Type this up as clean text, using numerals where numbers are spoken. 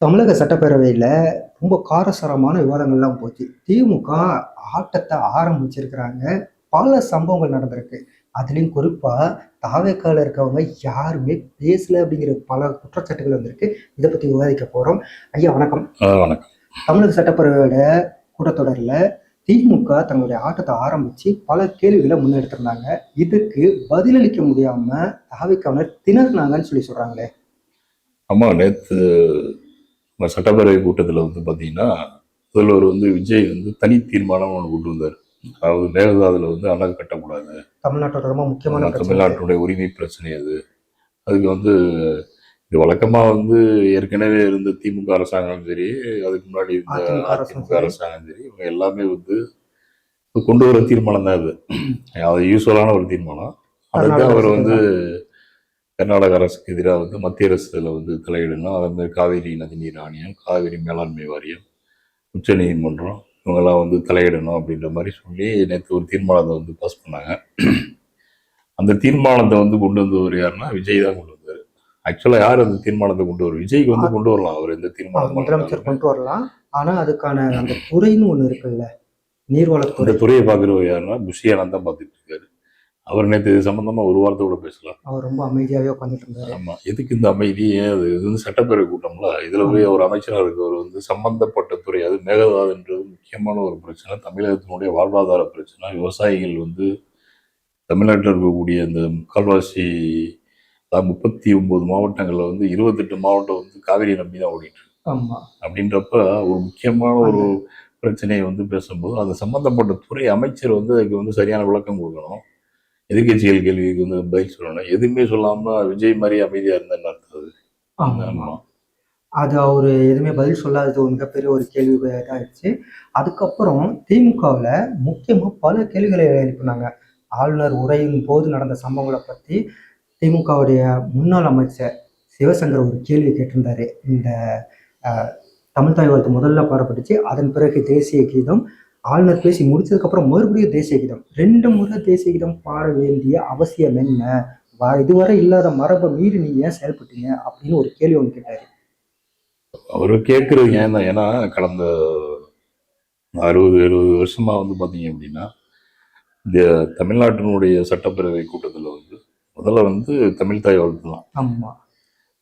தமிழக சட்டப்பேரவையில ரொம்ப காரசாரமான விவாதங்கள்லாம் போச்சு. திமுக ஆட்டத்த ஆரம்பிச்சிருக்கிறாங்க. பல சம்பவங்கள் நடந்திருக்கு. அதுலயும் குறிப்பா தாவேக்கால இருக்கவங்க யாருமே பேசல அப்படிங்கிற பல குற்றச்சாட்டுகள் வந்திருக்கு. இத பத்தி விவாதிக்க போறோம். ஐயா வணக்கம். வணக்கம். தமிழக சட்டப்பேரவையோட கூட்டத்தொடர்ல திமுக தங்களுடைய ஆட்டத்த ஆரம்பிச்சு பல கேள்விகள முன்னெடுத்திருந்தாங்க. இதுக்கு பதிலளிக்க முடியாம தாவேக்காவினர் திணறுனாங்கன்னு சொல்றாங்களே. ஆமா, நேத்து சட்டப்பேரவை கூட்டத்தில் பார்த்தீங்கன்னா, முதல்வர் விஜய் தனி தீர்மானம் ஒன்று கொண்டு வந்தார். அதாவது மேகதாதுல அணை கட்டக்கூடாது, தமிழ்நாட்டோட ரொம்ப முக்கியமான தமிழ்நாட்டுடைய உரிமை பிரச்சனை அது. அதுக்கு இது வழக்கமாக ஏற்கனவே இருந்த திமுக அரசாங்கம் சரி, அதுக்கு முன்னாடி இருந்த அதிமுக அரசாங்கம் சரி, இவங்க எல்லாமே கொண்டு வர தீர்மானம் தான் அது. அது யூஸ்வலான ஒரு தீர்மானம். அதுக்கு அவர் கர்நாடக அரசுக்கு எதிராக மத்திய அரசுல தலையிடணும். அதே மாதிரி காவிரி நதிநீர் ஆணையம், காவிரி மேலாண்மை வாரியம், உச்ச நீதிமன்றம் இவங்கெல்லாம் தலையிடணும் அப்படின்ற மாதிரி சொல்லி நேற்று ஒரு தீர்மானத்தை பாஸ் பண்ணாங்க. அந்த தீர்மானத்தை கொண்டு வந்தவர் யாருன்னா விஜய் தான் கொண்டு வந்தார். ஆக்சுவலா யார் அந்த தீர்மானத்தை கொண்டு வரும்? விஜய்க்கு கொண்டு வரலாம். அவர் எந்த தீர்மானம் முதலமைச்சர் கொண்டு வரலாம். ஆனா அதுக்கான அந்த துறைன்னு ஒண்ணு இருக்குல்ல, நீர்வளத்துறை. துறையை பாக்குறவர் யாருன்னா புஷியானந்த் தான் பார்த்துட்டு இருக்காரு. அவர் நேற்று இது சம்பந்தமா ஒரு வாரத்தோட பேசலாம். அவர் ரொம்ப அமைதியாவே உட்காந்துட்டு இருந்தாரு. ஆமா, எதுக்கு இந்த அமைதி? அது இது சட்டப்பேரவை கூட்டம்ல, இதுல போய் ஒரு அமைச்சராக இருக்கவர் சம்பந்தப்பட்ட துறை, அது மேகதாதுன்றது முக்கியமான ஒரு பிரச்சனை, தமிழகத்தினுடைய வாழ்வாதார பிரச்சனை. விவசாயிகள் தமிழ்நாட்டில் இருக்கக்கூடிய இந்த முக்கால்வாசி 39 மாவட்டங்கள்ல 28 மாவட்டம் காவிரி நம்பி தான் ஓடிட்டு இருக்கு. அப்படின்றப்ப ஒரு முக்கியமான ஒரு பிரச்சனையை பேசும்போது அந்த சம்பந்தப்பட்ட துறை அமைச்சர் அதுக்கு சரியான விளக்கம் கொடுக்கணும். எதிர்கட்சிகள் கேள்விக்கு பதில் சொல்லணும். எதுவுமே சொல்லாம விஜய் மாதிரி அமைதியா இருந்தான்னு அர்த்தம். அது அவரு எதுவுமே பதில் சொல்லாதது ஒரு மிகப்பெரிய ஒரு கேள்வி இதாயிடுச்சு. அதுக்கப்புறம் திமுகவில் முக்கியமா பல கேள்விகளை எழுப்பினாங்க. ஆளுநர் உரையின் போது நடந்த சம்பவங்களை பத்தி திமுகவுடைய முன்னாள் அமைச்சர் சிவசங்கர் ஒரு கேள்வி கேட்டிருந்தாரு. இந்த தமிழ் தாய் வாழ்த்து முதல்ல பாடப்பட்டுச்சு, அதன் பிறகு தேசிய கீதம். ஆளுநர் பேசி முடிச்சதுக்கு அப்புறம் மறுபடியும் தேசிய கீதம், 2 முறை தேசிய கீதம் பாட வேண்டிய அவசியம் என்ன? இதுவரை இல்லாத மரபை மீறி நீங்க ஏன் செயல்பட்டீங்க அப்படின்னு ஒரு கேள்வி ஒன்று கேட்டாரு. அவரு கேட்கறது ஏன் தான், ஏன்னா கடந்த 60-70 வருஷமா பாத்தீங்க அப்படின்னா இந்த தமிழ்நாட்டினுடைய சட்டப்பேரவை கூட்டத்துல முதல்ல தமிழ் தாய் வாழ்த்து தான். ஆமா,